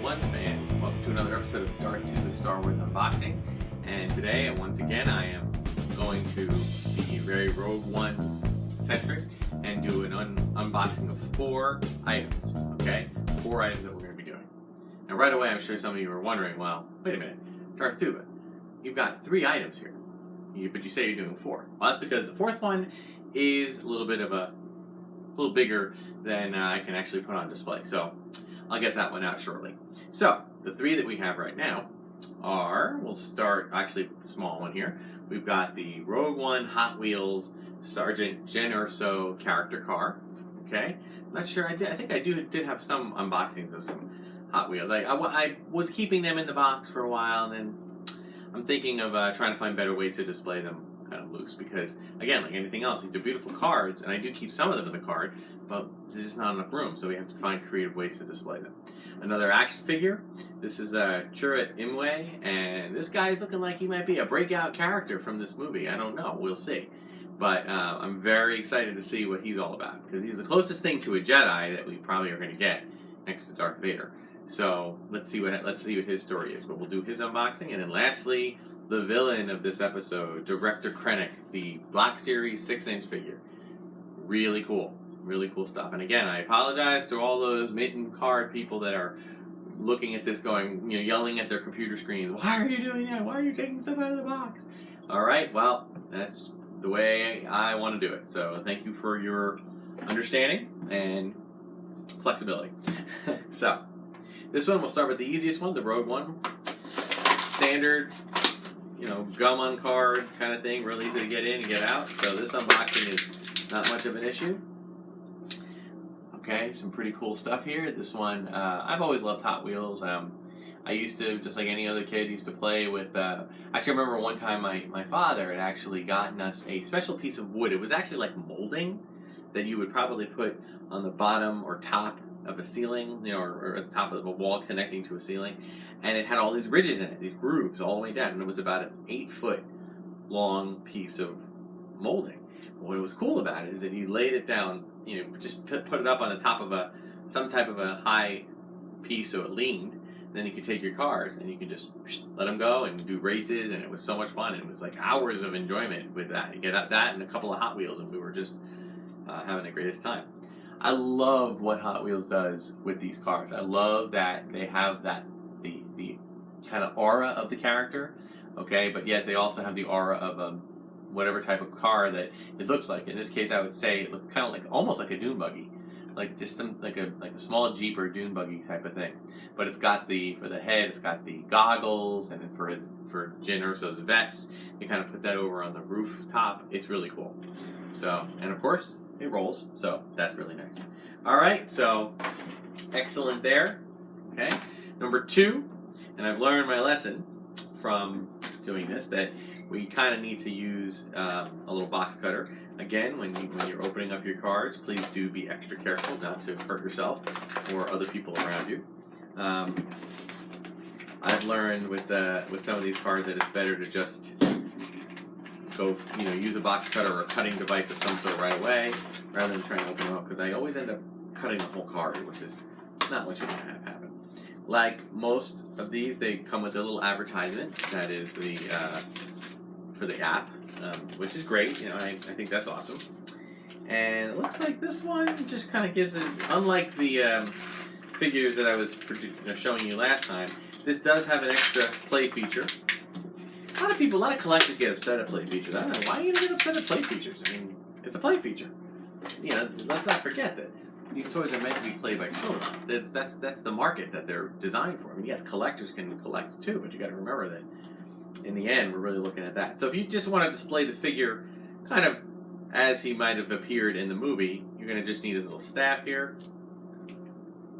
everyone, fans. Welcome to another episode of Darthtuba Star Wars Unboxing. And today, once again, I am going to be very Rogue One centric and do an unboxing of 4 items, okay? 4 items that we're going to be doing. Now, right away, I'm sure some of you are wondering, well, wait a minute, Darthtuba, you've got 3 items here, but you say you're doing 4. Well, that's because the 4th one is a little bigger than I can actually put on display. So I'll get that one out shortly. So the 3 that we have right now are, we'll start actually with the small one here. We've got the Rogue One Hot Wheels Sergeant Jyn Erso character car. Okay, I'm not sure. I think I did have some unboxings of some Hot Wheels. I was keeping them in the box for a while, and then I'm thinking of trying to find better ways to display them kind of loose, because again, like anything else, these are beautiful cards, and I do keep some of them in the card, but there's just not enough room, so we have to find creative ways to display them. Another action figure. This is Chirrut Îmwe, and this guy is looking like he might be a breakout character from this movie. I don't know, we'll see. But I'm very excited to see what he's all about, because he's the closest thing to a Jedi that we probably are going to get next to Darth Vader. So let's see what his story is. But we'll do his unboxing, and then lastly, the villain of this episode, Director Krennic, the Black Series 6-inch figure. Really cool stuff. And again, I apologize to all those mint and card people that are looking at this going, yelling at their computer screens, why are you doing that? Why are you taking stuff out of the box? All right, well, that's the way I want to do it. So thank you for your understanding and flexibility. So this one, we'll start with the easiest one, the Rogue One. Standard, gum on card kind of thing, real easy to get in and get out. So this unboxing is not much of an issue. Okay, some pretty cool stuff here. This one, I've always loved Hot Wheels. I used to, just like any other kid, used to play with, actually I remember one time my father had actually gotten us a special piece of wood. It was actually like molding that you would probably put on the bottom or top of a ceiling, or at the top of a wall connecting to a ceiling, and it had all these ridges in it, these grooves all the way down, and it was about an 8-foot long piece of molding. What was cool about it is that you laid it down, just put it up on the top of some type of a high piece so it leaned. Then you could take your cars and you could just let them go and do races, and it was so much fun. And it was like hours of enjoyment with that. You get that and a couple of Hot Wheels, and we were just having the greatest time. I love what Hot Wheels does with these cars. I love that they have the kind of aura of the character, okay, but yet they also have the aura of whatever type of car that it looks like. In this case, I would say it looked kind of like almost like a dune buggy, like just like a small Jeep or dune buggy type of thing. But it's got for the head, it's got the goggles, and then for Jyn Erso's vest, you kind of put that over on the rooftop. It's really cool. So, and of course, it rolls, so that's really nice. All right, so excellent there. Okay, number 2, and I've learned my lesson from doing this that we kind of need to use a little box cutter. Again, when you're opening up your cards, please do be extra careful not to hurt yourself or other people around you. I've learned with some of these cards that it's better to just go, use a box cutter or a cutting device of some sort right away, rather than trying to open them up, because I always end up cutting the whole card, which is not what you want to have happen. Like most of these, they come with a little advertisement that is for the app, which is great. I think that's awesome. And it looks like this one just kind of gives it, unlike the figures that I was showing you last time, this does have an extra play feature. A lot of collectors get upset at play features. I don't know, why are you going to get upset at play features? I mean, it's a play feature. Let's not forget that these toys are meant to be played by children. That's the market that they're designed for. I mean, yes, collectors can collect too, but you got to remember that in the end, we're really looking at that. So if you just want to display the figure kind of as he might have appeared in the movie, you're going to just need his little staff here.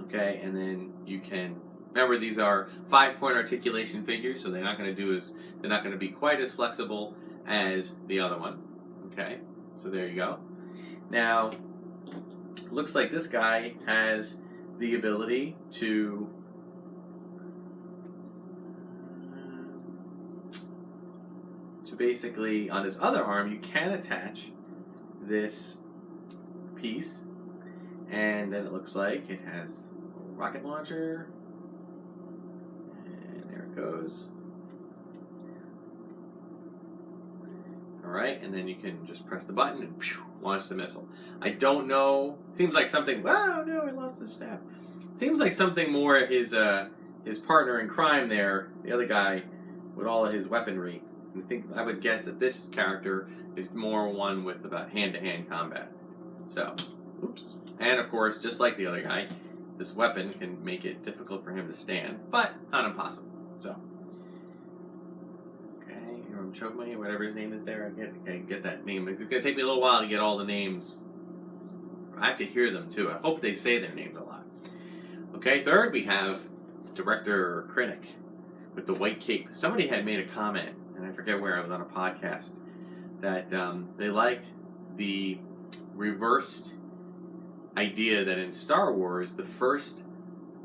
Okay, and then you can, remember these are 5-point articulation figures, so they're not going to be quite as flexible as the other one. Okay, so there you go. Now, looks like this guy has the ability to basically, on his other arm, you can attach this piece, and then it looks like it has a rocket launcher, goes. Alright, and then you can just press the button and launch the missile. I don't know. Seems like something... Wow, no, I lost his staff. Seems like something more his partner in crime there, the other guy, with all of his weaponry. I would guess that this character is more one with about hand-to-hand combat. So, oops. And of course, just like the other guy, this weapon can make it difficult for him to stand, but not impossible. So, okay, Chokmay, whatever his name is there, I get that name. It's gonna take me a little while to get all the names. I have to hear them too. I hope they say their names a lot. Okay, third we have Director Krennic with the white cape. Somebody had made a comment, and I forget where, I was on a podcast, that they liked the reversed idea that in Star Wars, the first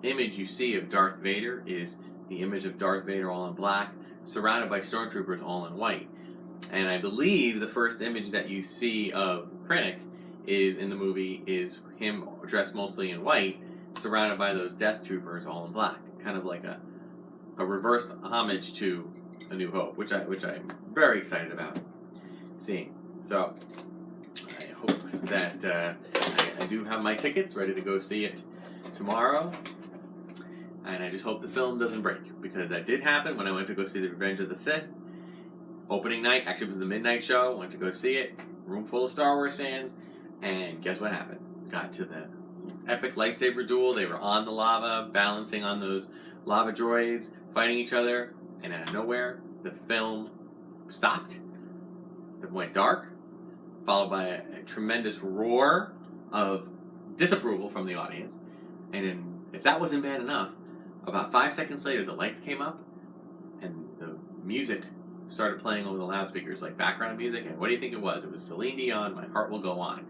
image you see of Darth Vader is the image of Darth Vader all in black, surrounded by stormtroopers all in white. And I believe the first image that you see of Krennic is in the movie is him dressed mostly in white, surrounded by those Death Troopers all in black. Kind of like a reversed homage to A New Hope, which I'm very excited about seeing. So I hope that I do have my tickets ready to go see it tomorrow. And I just hope the film doesn't break, because that did happen when I went to go see The Revenge of the Sith. Opening night, actually it was the midnight show, went to go see it, room full of Star Wars fans, and guess what happened? Got to the epic lightsaber duel, they were on the lava, balancing on those lava droids, fighting each other, and out of nowhere, the film stopped, it went dark, followed by a tremendous roar of disapproval from the audience, and then, if that wasn't bad enough, about 5 seconds later, the lights came up, and the music started playing over the loudspeakers, like background music, and what do you think it was? It was Celine Dion, My Heart Will Go On.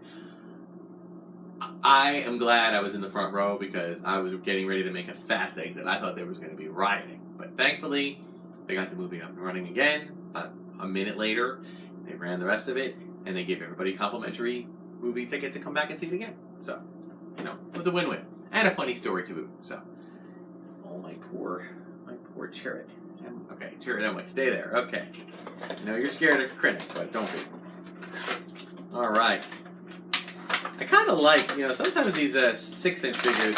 I am glad I was in the front row, because I was getting ready to make a fast exit. I thought there was going to be rioting, but thankfully, they got the movie up and running again. About a minute later, they ran the rest of it, and they gave everybody a complimentary movie ticket to come back and see it again. So, you know, it was a win-win. And a funny story to boot, so. Oh, my poor Chirrut. Okay, Chirrut, anyway, stay there, okay. I know you're scared of Krennic, but don't be. Alright. I kind of like, you know, sometimes these 6-inch figures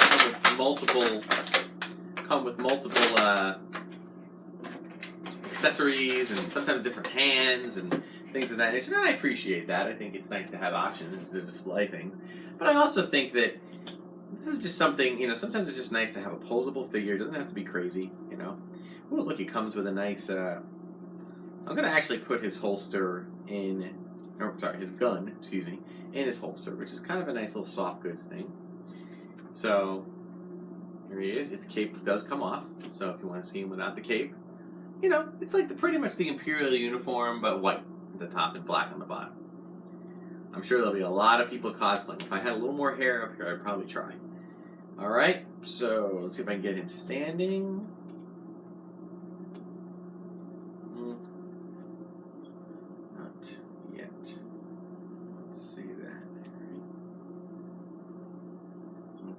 come with multiple accessories, and sometimes different hands, and things of that nature, and I appreciate that. I think it's nice to have options to display things. But I also think that this is just something, you know, sometimes it's just nice to have a posable figure. It doesn't have to be crazy, you know. Ooh, look, he comes with a nice, I'm going to actually put his holster in, or sorry, his gun, excuse me, in his holster, which is kind of a nice little soft goods thing. So, here he is. Its cape does come off, so if you want to see him without the cape, you know, it's like pretty much the Imperial uniform, but white at the top and black on the bottom. I'm sure there'll be a lot of people cosplaying. If I had a little more hair up here, I'd probably try. Alright, so let's see if I can get him standing. Not yet. Let's see that.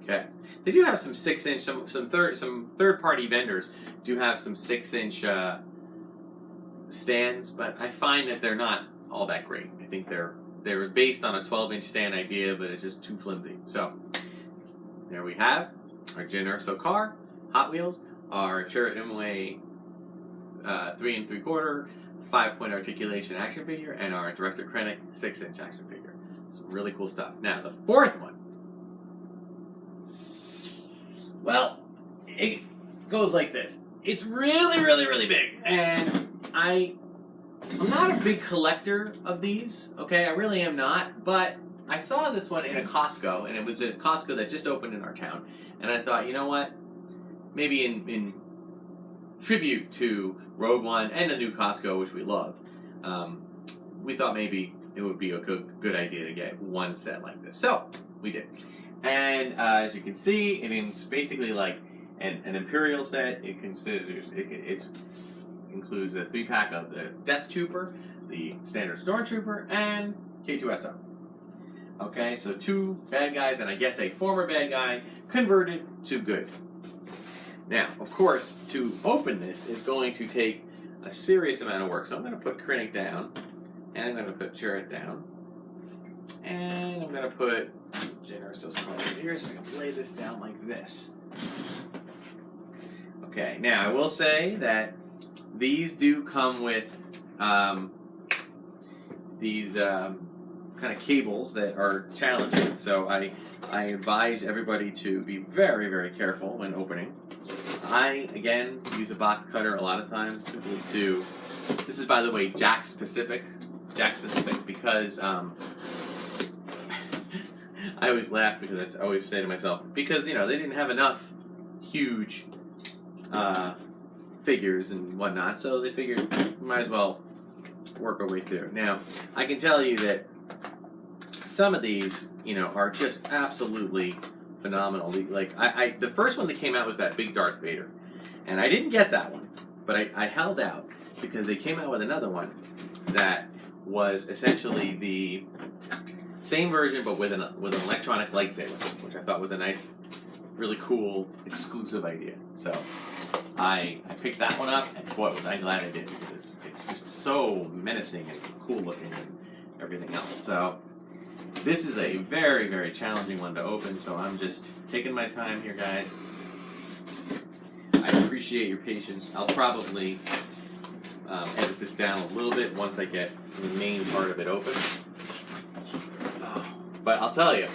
Okay. They do have some 6-inch, some third-party vendors do have some 6-inch stands, but I find that they're not all that great. I think they're based on a 12-inch stand idea, but it's just too flimsy. So, there we have our Jyn Erso car, Hot Wheels, our Chirrut Imwe 3 3/4 5-point articulation action figure, and our Director Krennic 6-inch action figure. Some really cool stuff. Now, the fourth one. Well, it goes like this. It's really, really, really big, and I'm not a big collector of these, okay? I really am not, but I saw this one in a Costco, and it was a Costco that just opened in our town, and I thought, you know what? Maybe in tribute to Rogue One and the new Costco, which we love, we thought maybe it would be a good idea to get one set like this. So, we did. And as you can see, it's basically like an Imperial set. It includes a 3-pack of the Darthtuba, the standard Stormtrooper, and K2SO. Okay, so 2 bad guys, and I guess a former bad guy converted to good. Now, of course, to open this is going to take a serious amount of work. So I'm going to put Krennic down, and I'm going to put Jarrett down, and I'm going to put Generoso's card here, so I can lay this down like this. Okay, now I will say that these do come with these kind of cables that are challenging, so I advise everybody to be very, very careful when opening. I, again, use a box cutter a lot of times to this is, by the way, Jack specific, because I always laugh because I always say to myself, because, you know, they didn't have enough huge figures and whatnot, so they figured we might as well work our way through. Now, I can tell you that some of these, you know, are just absolutely phenomenal. Like, the first one that came out was that big Darth Vader, and I didn't get that one, but I held out because they came out with another one that was essentially the same version but with an electronic lightsaber, which I thought was a nice, really cool, exclusive idea. So I picked that one up, and boy, was I glad I did, because it's just so menacing and cool looking and everything else. So this is a very, very challenging one to open, so I'm just taking my time here, guys. I appreciate your patience. I'll probably edit this down a little bit once I get the main part of it open. But I'll tell you,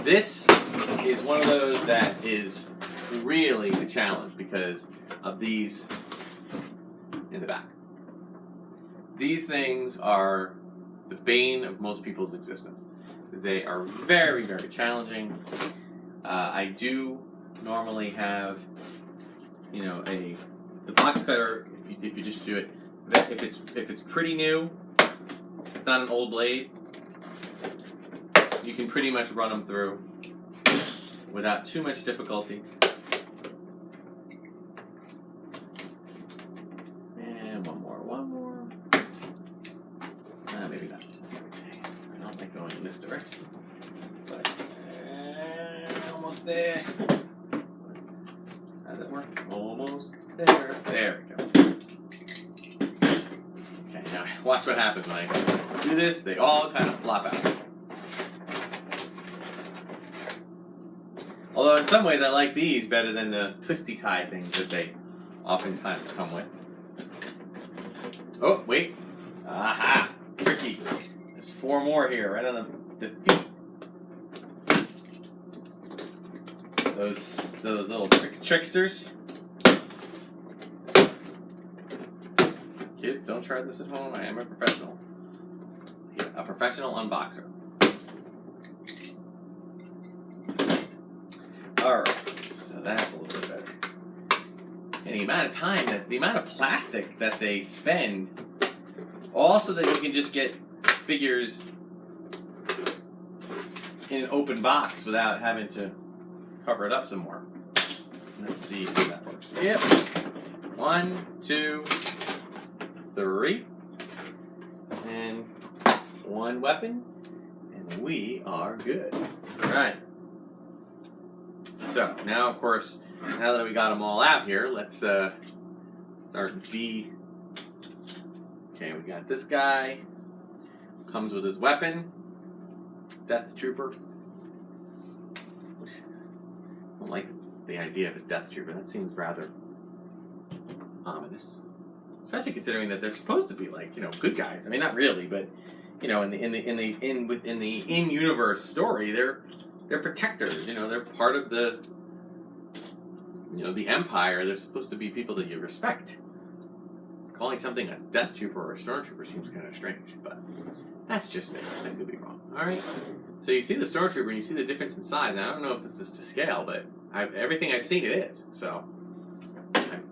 this is one of those that is really a challenge because of these in the back. These things are the bane of most people's existence. They are very, very challenging. I do normally have, you know, the box cutter. If you just do it, if it's pretty new, if it's not an old blade, you can pretty much run them through without too much difficulty. And one more. Maybe not. I don't like going in this direction, but almost there. How does that work? Almost there. There we go. Okay, now watch what happens when I do this. They all kind of flop out. Although in some ways I like these better than the twisty tie things that they oftentimes come with. Oh, wait. Aha! Tricky. There's 4 more here, right on the feet. Those little tricksters. Kids, don't try this at home. I am a professional. Yeah, a professional unboxer. Alright, so that's a little bit better. And the amount of plastic that they spend, also that you can just get figures in an open box without having to cover it up some more. Let's see if that works. Yep. 1, 2, 3. And 1 weapon. And we are good. Alright. So, now of course, now that we got them all out here, let's start D. Okay, we got this guy. Comes with his weapon. Death Trooper. I don't like the idea of a Death Trooper. That seems rather ominous. Especially considering that they're supposed to be like, you know, good guys. I mean, not really, but you know, in the in-universe story, they're protectors. You know, they're part of the, you know, the Empire. They're supposed to be people that you respect. Calling something a Death Trooper or a Stormtrooper seems kind of strange, but that's just me. I could be wrong. All right. So you see the Stormtrooper and you see the difference in size. And I don't know if this is to scale, but everything I've seen, it is. So,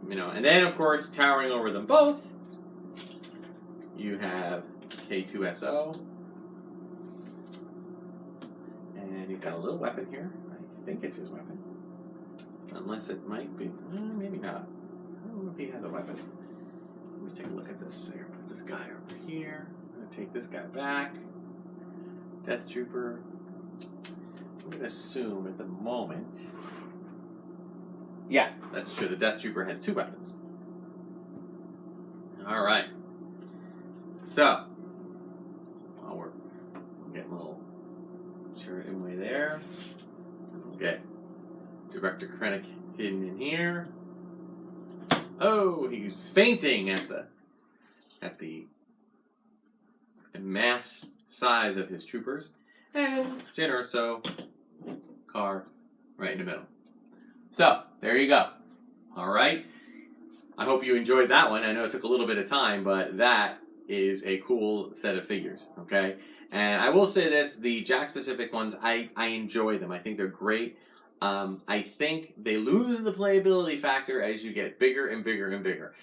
you know, and then of course, towering over them both, you have K2SO, and you've got a little weapon here. I think it's his weapon, unless it might be. Maybe not. I don't know if he has a weapon. Let me take a look at this here. Put this guy over here. I'm going to take this guy back. Death Trooper. I'm going to assume at the moment... Yeah, that's true. The Death Trooper has 2 weapons. Alright. So, while we're getting a little turret in way there, we'll get Director Krennic hidden in here. Oh, he's fainting at the mass size of his troopers. And Jyn Erso, car right in the middle. So, there you go. Alright. I hope you enjoyed that one. I know it took a little bit of time, but that is a cool set of figures, okay? And I will say this, the Jack-specific ones, I enjoy them. I think they're great. I think they lose the playability factor as you get bigger and bigger and bigger.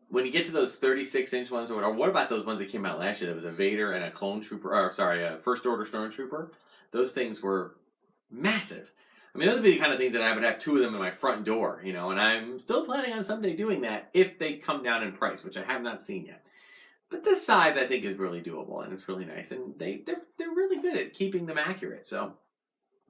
When you get to those 36-inch ones, or what about those ones that came out last year? There was a Vader and a clone trooper, or sorry, a First Order Stormtrooper. Those things were massive. I mean, those would be the kind of things that I would have 2 of them in my front door, you know, and I'm still planning on someday doing that if they come down in price, which I have not seen yet. But this size, I think, is really doable, and it's really nice, and they're really good at keeping them accurate, so,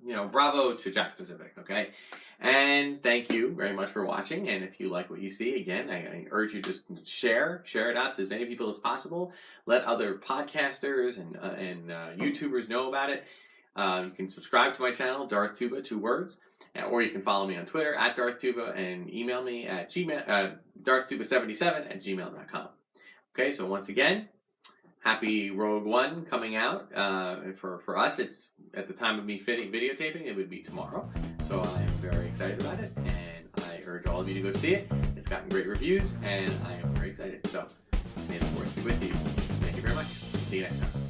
you know, bravo to Jack Specific, okay? And thank you very much for watching, and if you like what you see, again, I urge you to just share it out to as many people as possible. Let other podcasters and YouTubers know about it. You can subscribe to my channel, Darthtuba, 2 words, or you can follow me on Twitter at Darthtuba and email me at Darthtuba77@gmail.com. Okay, so once again, happy Rogue One coming out. For us, it's at the time of me videotaping, it would be tomorrow. So I am very excited about it, and I urge all of you to go see it. It's gotten great reviews, and I am very excited. So may the Force be with you. Thank you very much. See you next time.